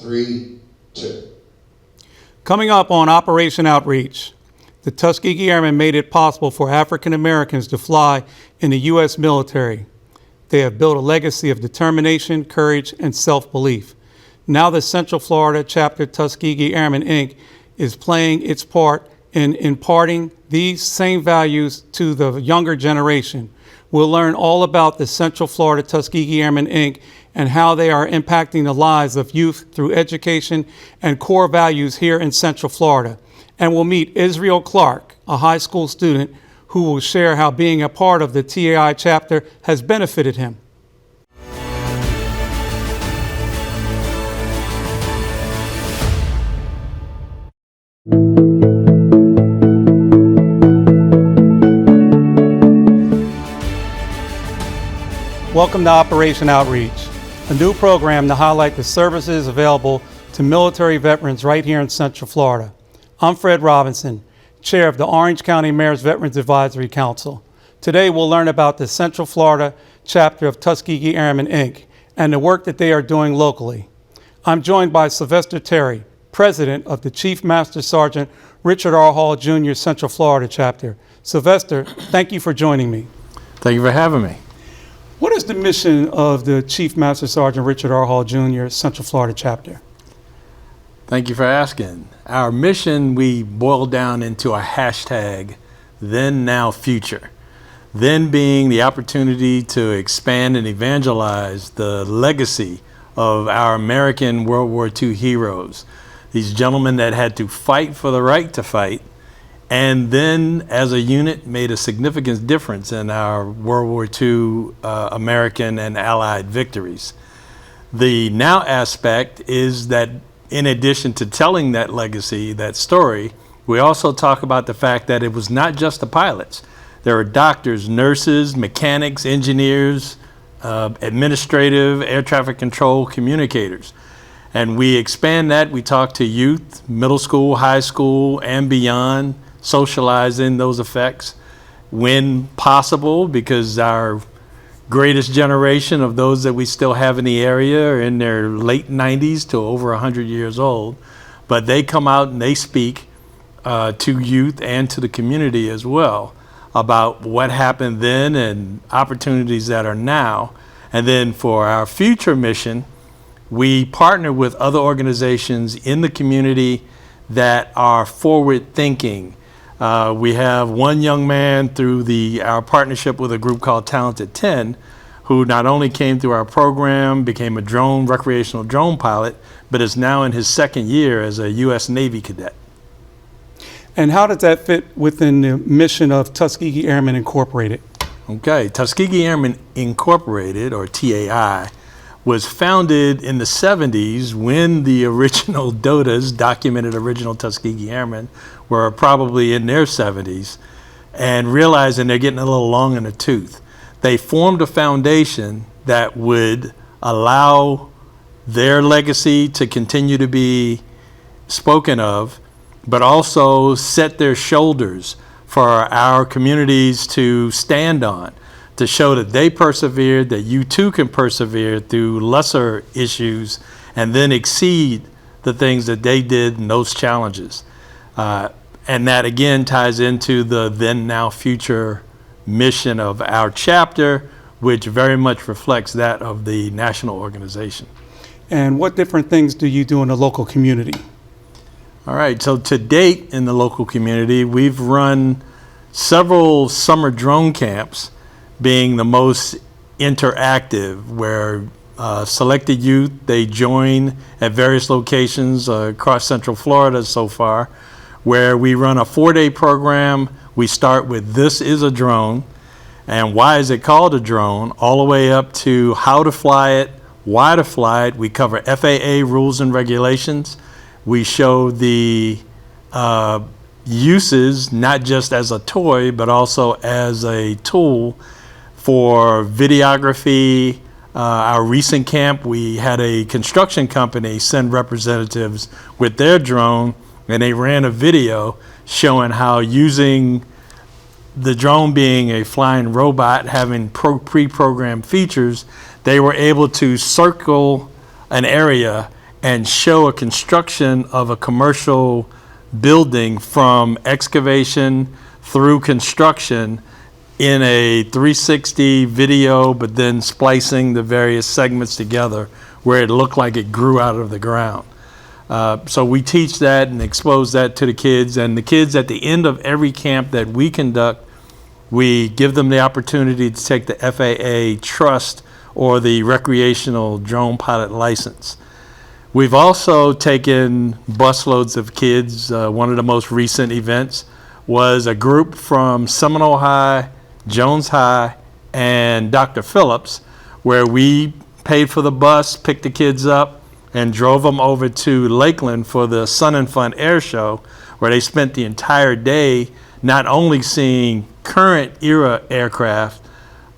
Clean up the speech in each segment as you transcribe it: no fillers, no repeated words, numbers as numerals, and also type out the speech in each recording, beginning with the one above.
3, 2. Coming up on Operation Outreach, the Tuskegee Airmen made it possible for African Americans to fly in the U.S. military. They have built a legacy of determination, courage, and self-belief. Now the Central Florida chapter Tuskegee Airmen, Inc. is playing its part in imparting these same values to the younger generation. We'll learn all about the Central Florida Tuskegee Airmen, Inc. and how they are impacting the lives of youth through education and core values here in Central Florida. And we'll meet Israel Clark, a high school student who will share how being a part of the TAI chapter has benefited him. Welcome to Operation Outreach, a new program to highlight the services available to military veterans right here in Central Florida. I'm Fred Robinson, Chair of the Orange County Mayor's Veterans Advisory Council. Today we'll learn about the Central Florida chapter of Tuskegee Airmen, Inc. and the work that they are doing locally. I'm joined by Sylvester Terry, President of the Chief Master Sergeant Richard R. Hall Jr. Central Florida chapter. Sylvester, thank you for joining me. Thank you for having me. What is the mission of the Chief Master Sergeant Richard R. Hall Jr. Central Florida chapter? Thank you for asking. Our mission, we boiled down into a hashtag, then, now, future. Then being the opportunity to expand and evangelize the legacy of our American World War II heroes. These gentlemen that had to fight for the right to fight, and then as a unit made a significant difference in our World War II American and Allied victories. The now aspect is that in addition to telling that legacy, that story, we also talk about the fact that it was not just the pilots. There are doctors, nurses, mechanics, engineers, administrative, air traffic control, communicators. And we expand that. We talk to youth, middle school, high school, and beyond, socializing those effects when possible, because our greatest generation of those that we still have in the area are in their late 90s to over 100 years old. But they come out and they speak to youth and to the community as well about what happened then and opportunities that are now. And then for our future mission, we partner with other organizations in the community that are forward thinking. We have one young man through our partnership with a group called Talented 10, who not only came through our program, became a recreational drone pilot, but is now in his second year as a U.S. Navy cadet. And how does that fit within the mission of Tuskegee Airmen Incorporated? Okay, Tuskegee Airmen Incorporated, or TAI, was founded in the 70s when the original DOTAs, documented original Tuskegee Airmen, were probably in their 70s, and realizing they're getting a little long in the tooth. They formed a foundation that would allow their legacy to continue to be spoken of, but also set their shoulders for our communities to stand on, to show that they persevered, that you too can persevere through lesser issues and then exceed the things that they did in those challenges. And that again ties into the then, now, future mission of our chapter, which very much reflects that of the national organization. And what different things do you do in the local community? All right, so to date in the local community, we've run several summer drone camps, being the most interactive, where selected youth, they join at various locations across Central Florida so far, where we run a 4-day program. We start with this is a drone, and why is it called a drone, all the way up to how to fly it, why to fly it. We cover FAA rules and regulations. We show the uses, not just as a toy, but also as a tool for videography. Our recent camp, we had a construction company send representatives with their drone, and they ran a video showing how using the drone being a flying robot, having pre-programmed features, they were able to circle an area and show a construction of a commercial building from excavation through construction in a 360 video, but then splicing the various segments together where it looked like it grew out of the ground. So we teach that and expose that to the kids. And the kids at the end of every camp that we conduct, we give them the opportunity to take the FAA Trust or the recreational drone pilot license. We've also taken busloads of kids. One of the most recent events was a group from Seminole High, Jones High, and Dr. Phillips, where we paid for the bus, picked the kids up, and drove them over to Lakeland for the Sun and Fun Air Show, where they spent the entire day not only seeing current era aircraft,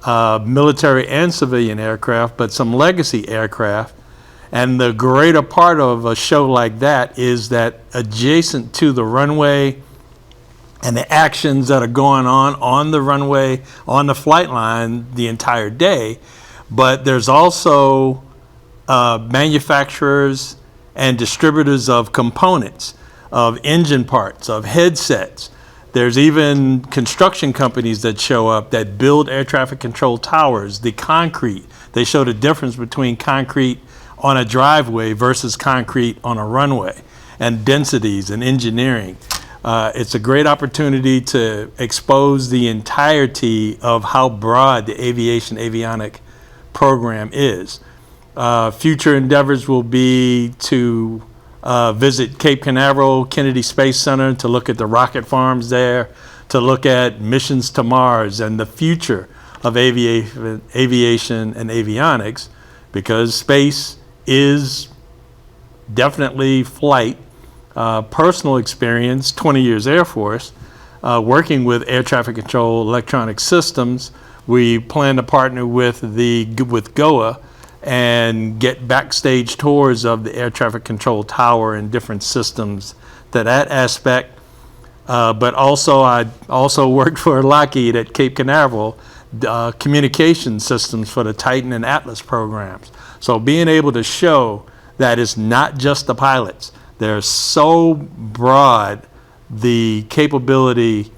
military and civilian aircraft, but some legacy aircraft. And the greater part of a show like that is that adjacent to the runway and the actions that are going on the runway, on the flight line the entire day, but there's also manufacturers and distributors of components, of engine parts, of headsets. There's even construction companies that show up that build air traffic control towers, the concrete. They show the difference between concrete on a driveway versus concrete on a runway, and densities and engineering. It's a great opportunity to expose the entirety of how broad the aviation avionic program is. Future endeavors will be to visit Cape Canaveral Kennedy Space Center to look at the rocket farms there, to look at missions to Mars and the future of aviation and avionics, because space is definitely flight. Personal experience, 20 years Air Force, working with air traffic control electronic systems. We plan to partner with GOA and get backstage tours of the air traffic control tower and different systems to that aspect. But also, I also worked for Lockheed at Cape Canaveral, communication systems for the Titan and Atlas programs. So being able to show that it's not just the pilots. They're so broad, the capability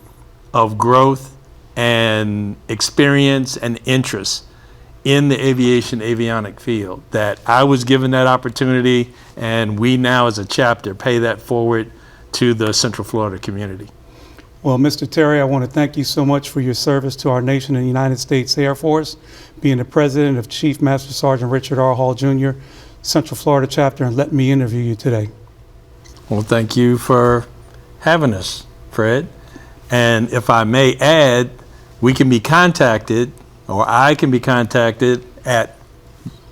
of growth and experience and interest in the aviation avionic field, that I was given that opportunity, and we now as a chapter pay that forward to the Central Florida community. Well, Mr. Terry, I want to thank you so much for your service to our nation and the United States Air Force, being the president of Chief Master Sergeant Richard R. Hall, Jr., Central Florida chapter, and letting me interview you today. Well, thank you for having us, Fred. And if I may add, we can be contacted, or I can be contacted at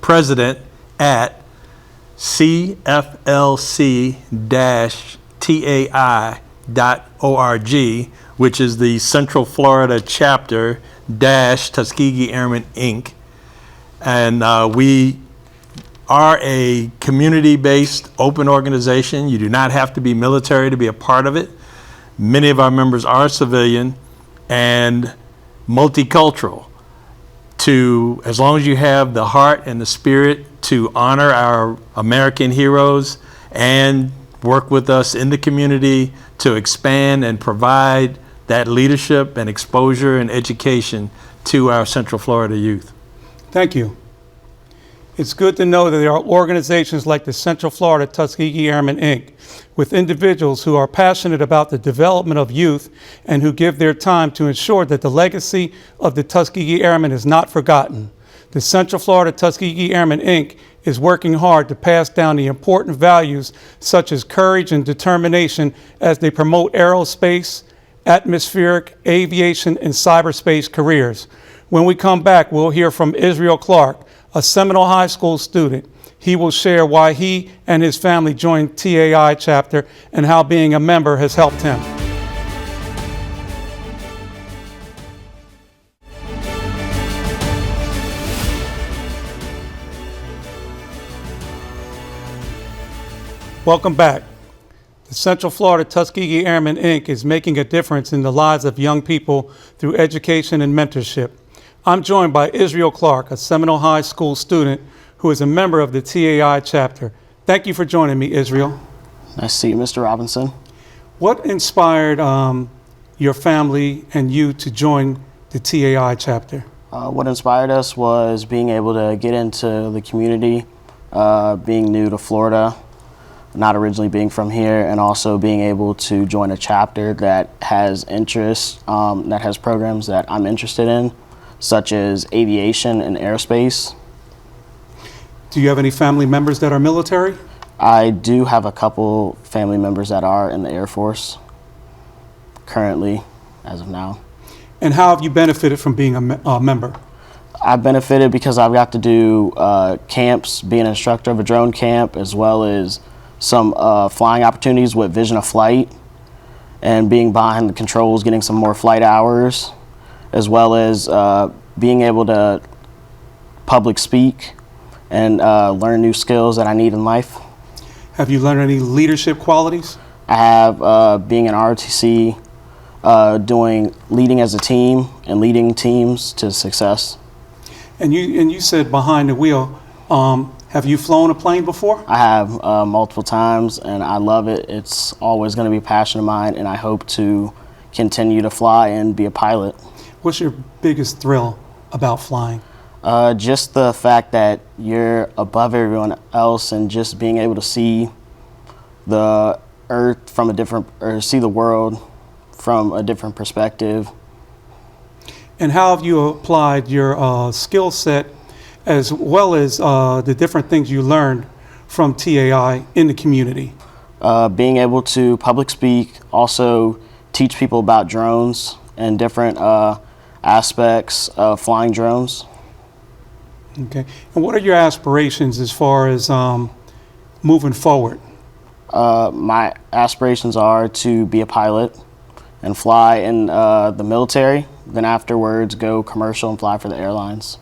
president@cflc-tai.org, which is the Central Florida chapter Tuskegee Airmen, Inc. And we are a community-based open organization. You do not have to be military to be a part of it. Many of our members are civilian and multicultural. As long as you have the heart and the spirit to honor our American heroes and work with us in the community to expand and provide that leadership and exposure and education to our Central Florida youth. Thank you. It's good to know that there are organizations like the Central Florida Tuskegee Airmen, Inc., with individuals who are passionate about the development of youth and who give their time to ensure that the legacy of the Tuskegee Airmen is not forgotten. The Central Florida Tuskegee Airmen, Inc. is working hard to pass down the important values such as courage and determination as they promote aerospace, atmospheric, aviation, and cyberspace careers. When we come back, we'll hear from Israel Clark, a Seminole High School student. He will share why he and his family joined TAI chapter and how being a member has helped him. Welcome back. The Central Florida Tuskegee Airmen, Inc. is making a difference in the lives of young people through education and mentorship. I'm joined by Israel Clark, a Seminole High School student who is a member of the TAI chapter. Thank you for joining me, Israel. Nice to see you, Mr. Robinson. What inspired your family and you to join the TAI chapter? What inspired us was being able to get into the community, being new to Florida, not originally being from here, and also being able to join a chapter that has interests, that has programs that I'm interested in, such as aviation and aerospace. Do you have any family members that are military? I do have a couple family members that are in the Air Force currently, as of now. And how have you benefited from being a member? I benefited because I've got to do camps, be an instructor of a drone camp, as well as some flying opportunities with Vision of Flight, and being behind the controls, getting some more flight hours, as well as being able to public speak and learn new skills that I need in life. Have you learned any leadership qualities? I have, being an ROTC, leading as a team and leading teams to success. And you said behind the wheel. Have you flown a plane before? I have multiple times, and I love it. It's always going to be a passion of mine, and I hope to continue to fly and be a pilot. What's your biggest thrill about flying? Just the fact that you're above everyone else, and just being able to see the earth from see the world from a different perspective. And how have you applied your skill set as well as the different things you learned from TAI in the community? Being able to public speak, also teach people about drones and different aspects of flying drones. Okay. And what are your aspirations as far as moving forward? My aspirations are to be a pilot and fly in the military, then afterwards go commercial and fly for the airlines.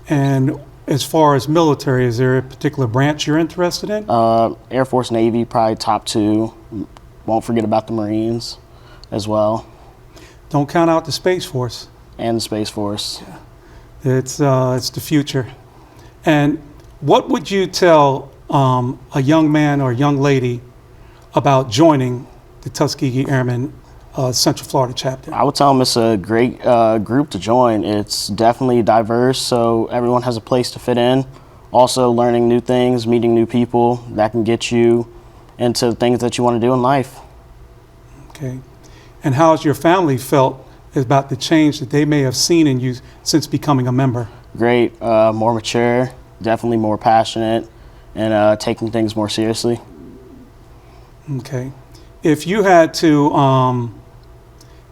And as far as military, is there a particular branch you're interested in? Air Force, Navy, probably top two. Won't forget about the Marines as well. Don't count out the Space Force. And the Space Force. It's the future. And what would you tell a young man or young lady about joining the Tuskegee Airmen Central Florida chapter? I would tell them it's a great group to join. It's definitely diverse, so everyone has a place to fit in. Also learning new things, meeting new people that can get you into the things that you want to do in life. Okay. And how has your family felt about the change that they may have seen in you since becoming a member? Great, more mature, definitely more passionate, and taking things more seriously. Okay. If you had to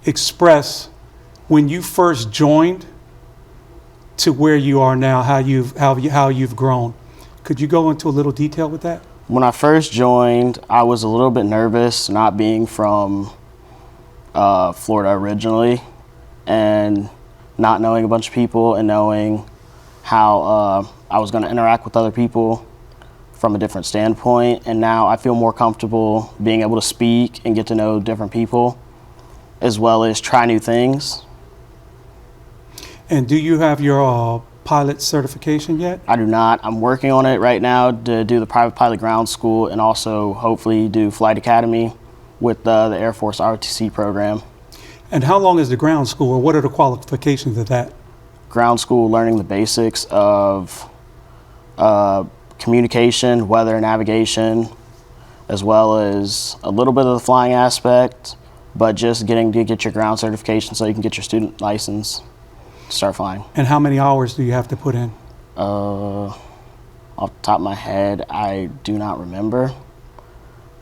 express when you first joined to where you are now, how you've grown, could you go into a little detail with that? When I first joined, I was a little bit nervous, not being from Florida originally, and not knowing a bunch of people and knowing how I was going to interact with other people from a different standpoint. And now I feel more comfortable being able to speak and get to know different people, as well as try new things. And do you have your pilot certification yet? I do not. I'm working on it right now to do the private pilot ground school, and also hopefully do flight academy with the Air Force ROTC program. And how long is the ground school, or what are the qualifications of that? Ground school, learning the basics of communication, weather, navigation, as well as a little bit of the flying aspect, but just getting to get your ground certification so you can get your student license to start flying. And how many hours do you have to put in? Off the top of my head, I do not remember.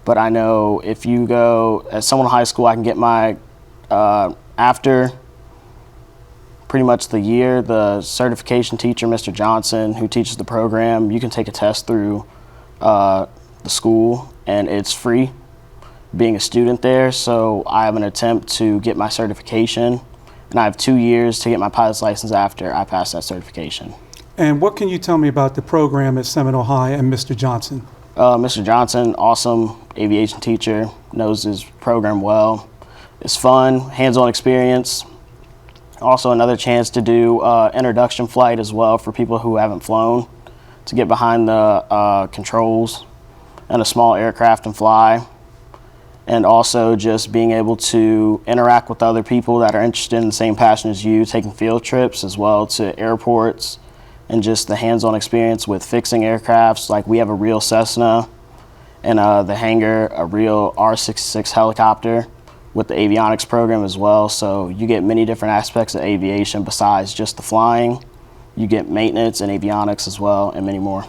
But I know if you go, as someone in high school, I can get my, after pretty much the year, the certification teacher, Mr. Johnson, who teaches the program, you can take a test through the school, and it's free being a student there. So I have an attempt to get my certification, and I have 2 years to get my pilot's license after I pass that certification. And what can you tell me about the program at Seminole High and Mr. Johnson? Mr. Johnson, awesome aviation teacher, knows his program well. It's fun, hands-on experience. Also another chance to do introduction flight as well for people who haven't flown. to get behind the controls in a small aircraft and fly, and also just being able to interact with other people that are interested in the same passion as you, taking field trips as well to airports, and just the hands-on experience with fixing aircrafts. Like, we have a real Cessna in the hangar, a real R-66 helicopter with the avionics program as well. So you get many different aspects of aviation besides just the flying. You get maintenance and avionics as well, and many more.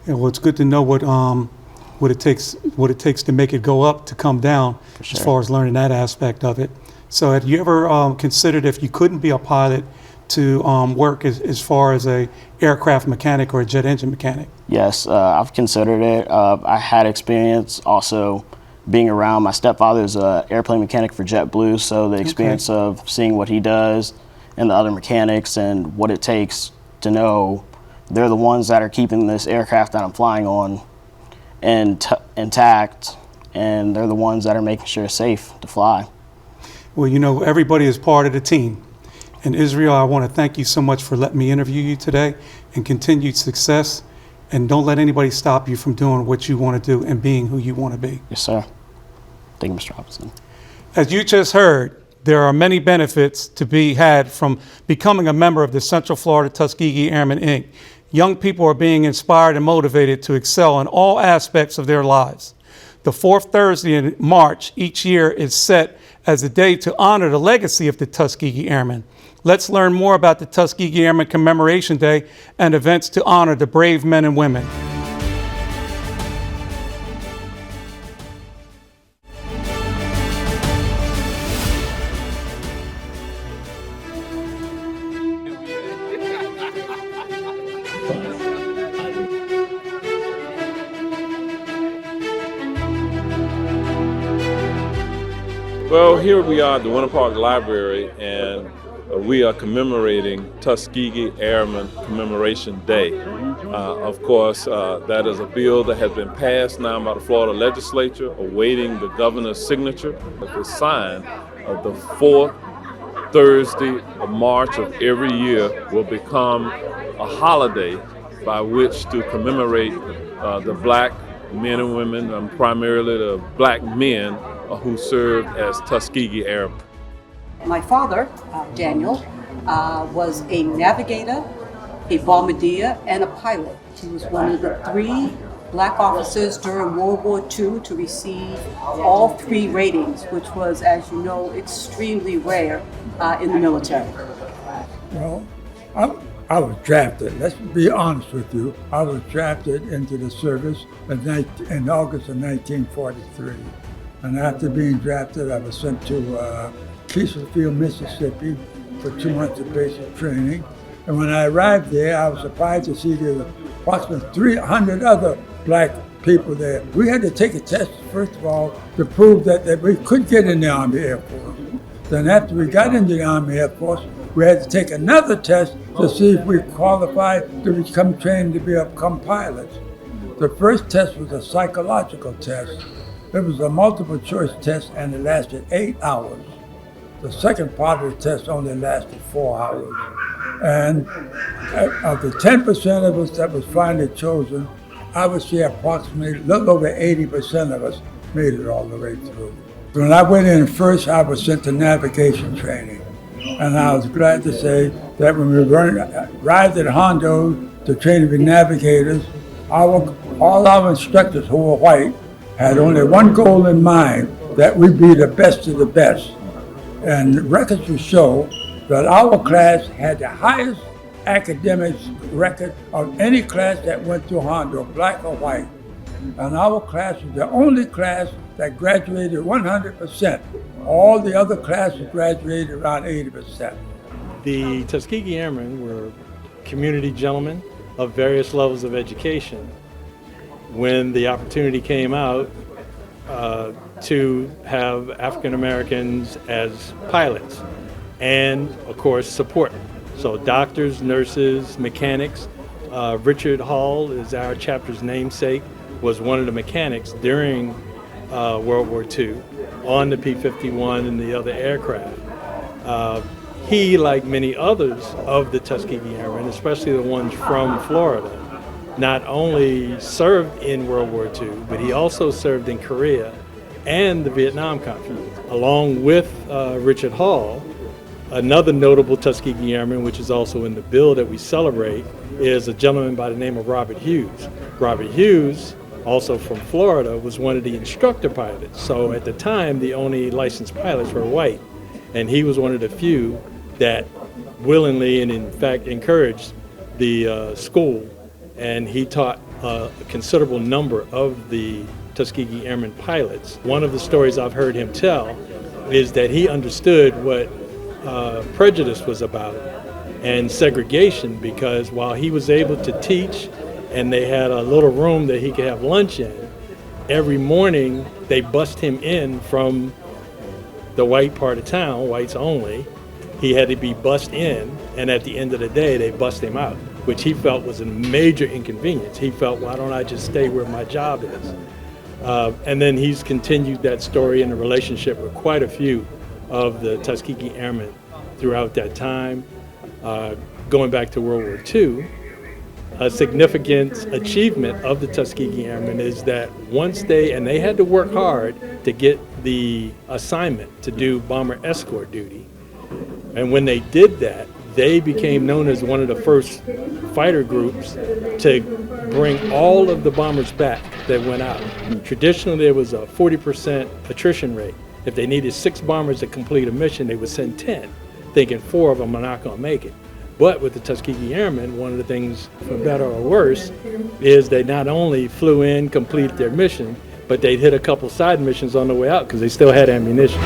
Yeah, well, it's good to know what it takes to make it go up to come down, sure. as far as learning that aspect of it. So have you ever considered, if you couldn't be a pilot, to work as far as a aircraft mechanic or a jet engine mechanic? Yes, I've considered it. I had experience also being around. My stepfather's an airplane mechanic for JetBlue, so the experience of seeing what he does and the other mechanics and what it takes to know they're the ones that are keeping this aircraft that I'm flying on intact, and they're the ones that are making sure it's safe to fly. Well, you know, everybody is part of the team. And Israel, I want to thank you so much for letting me interview you today, and continued success. And don't let anybody stop you from doing what you want to do and being who you want to be. Yes, sir. Thank you, Mr. Robinson. As you just heard, there are many benefits to be had from becoming a member of the Central Florida Tuskegee Airmen, Inc. Young people are being inspired and motivated to excel in all aspects of their lives. The fourth Thursday in March each year is set as a day to honor the legacy of the Tuskegee Airmen. Let's learn more about the Tuskegee Airmen Commemoration Day and events to honor the brave men and women. Well, here we are at the Winter Park Library, and we are commemorating Tuskegee Airmen Commemoration Day. Of course, that is a bill that has been passed now by the Florida legislature, awaiting the governor's signature. The sign of the fourth Thursday of March of every year will become a holiday by which to commemorate the black men and women, primarily the black men who served as Tuskegee Airmen. My father, Daniel, was a navigator, a bombardier, and a pilot. He was one of the 3 black officers during World War II to receive all 3 ratings, which was, as you know, extremely rare in the military. Well, I was drafted. Let's be honest with you. I was drafted into the service in August of 1943. And after being drafted, I was sent to Keeslerfield, Mississippi for 2 months of basic training. And when I arrived there, I was surprised to see there were approximately 300 other black people there. We had to take a test, first of all, to prove that we could get in the Army Air Force. Then after we got into the Army Air Force, we had to take another test to see if we qualified to become trained to become pilots. The first test was a psychological test. It was a multiple choice test, and it lasted 8 hours. The second part of the test only lasted 4 hours. And of the 10% of us that was finally chosen, I would say approximately a little over 80% of us made it all the way through. When I went in first, I was sent to navigation training. And I was glad to say that when we arrived at Hondo to train to be navigators, all our instructors, who were white, had only one goal in mind, that we be the best of the best. And records will show that our class had the highest academic record of any class that went through Hondo, black or white. And our class was the only class that graduated 100%. All the other classes graduated around 80%. The Tuskegee Airmen were community gentlemen of various levels of education. When the opportunity came out to have African Americans as pilots and, of course, support. So doctors, nurses, mechanics. Richard Hall is our chapter's namesake, was one of the mechanics during World War II on the P-51 and the other aircraft. He, like many others of the Tuskegee Airmen, especially the ones from Florida, not only served in World War II, but he also served in Korea and the Vietnam conflict. Along with Richard Hall, another notable Tuskegee Airman, which is also in the bill that we celebrate, is a gentleman by the name of Robert Hughes. Robert Hughes, also from Florida, was one of the instructor pilots. So at the time, the only licensed pilots were white. And he was one of the few that willingly and in fact encouraged the school. And he taught a considerable number of the Tuskegee Airmen pilots. One of the stories I've heard him tell is that he understood what prejudice was about and segregation, because while he was able to teach and they had a little room that he could have lunch in, every morning they bussed him in from the white part of town, whites only. He had to be bussed in, and at the end of the day they bussed him out, which he felt was a major inconvenience. He felt, why don't I just stay where my job is? And then he's continued that story in a relationship with quite a few of the Tuskegee Airmen throughout that time. Going back to World War II, a significant achievement of the Tuskegee Airmen is that once they had to work hard to get the assignment to do bomber escort duty. And when they did that, they became known as one of the first fighter groups to bring all of the bombers back that went out. Traditionally, there was a 40% attrition rate. If they needed 6 bombers to complete a mission, they would send 10, thinking 4 of them are not going to make it. But with the Tuskegee Airmen, one of the things, for better or worse, is they not only flew in, completed their mission, but they'd hit a couple side missions on the way out because they still had ammunition.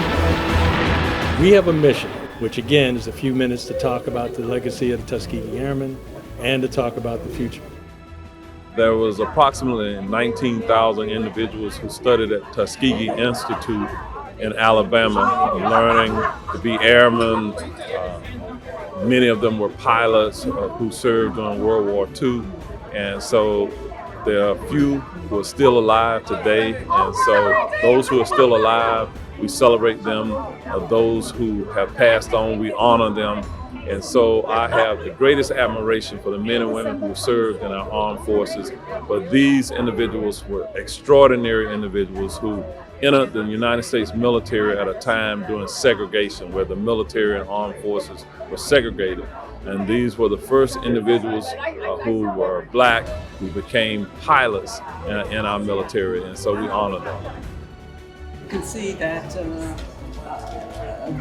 We have a mission, which again is a few minutes to talk about the legacy of the Tuskegee Airmen and to talk about the future. There was approximately 19,000 individuals who studied at Tuskegee Institute in Alabama, learning to be airmen. Many of them were pilots who served during World War II, and so there are a few who are still alive today, and so those who are still alive, we celebrate them. Those who have passed on, we honor them. And so I have the greatest admiration for the men and women who served in our armed forces, but these individuals were extraordinary individuals who entered the United States military at a time during segregation, where the military and armed forces were segregated. And these were the first individuals who were black who became pilots in our military, and so we honor them. You can see that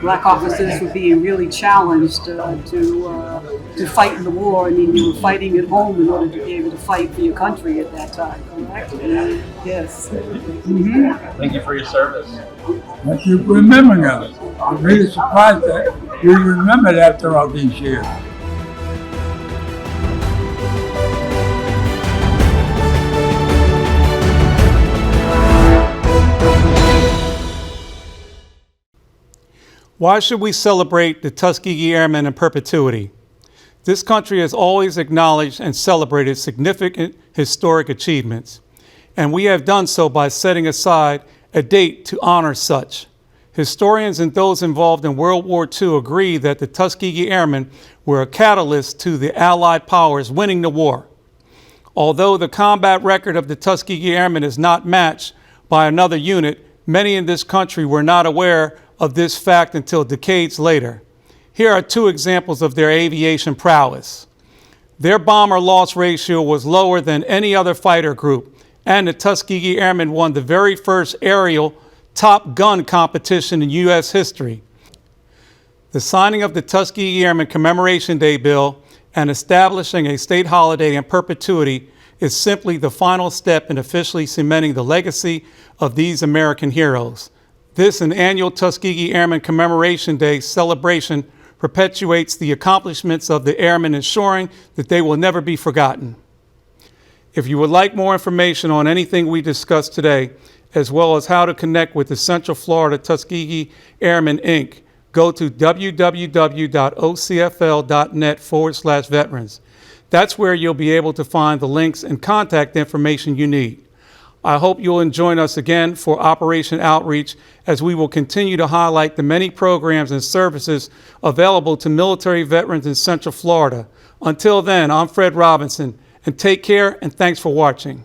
black officers were being really challenged to fight in the war. I mean, you were fighting at home in order to be able to fight for your country at that time, correct? Yes. Mm-hmm. Thank you for your service. Thank you for remembering us. I'm really surprised that you remembered after all these years. Why should we celebrate the Tuskegee Airmen in perpetuity? This country has always acknowledged and celebrated significant historic achievements, and we have done so by setting aside a date to honor such. Historians and those involved in World War II agree that the Tuskegee Airmen were a catalyst to the Allied powers winning the war. Although the combat record of the Tuskegee Airmen is not matched by another unit, many in this country were not aware of this fact until decades later. Here are 2 examples of their aviation prowess. Their bomber loss ratio was lower than any other fighter group, and the Tuskegee Airmen won the very first aerial Top Gun competition in U.S. history. The signing of the Tuskegee Airmen Commemoration Day bill and establishing a state holiday in perpetuity is simply the final step in officially cementing the legacy of these American heroes. This, an annual Tuskegee Airmen Commemoration Day celebration, perpetuates the accomplishments of the airmen, ensuring that they will never be forgotten. If you would like more information on anything we discussed today, as well as how to connect with the Central Florida Tuskegee Airmen, Inc., go to www.ocfl.net/veterans. That's where you'll be able to find the links and contact information you need. I hope you'll join us again for Operation Outreach, as we will continue to highlight the many programs and services available to military veterans in Central Florida. Until then, I'm Fred Robinson, And take care, and thanks for watching.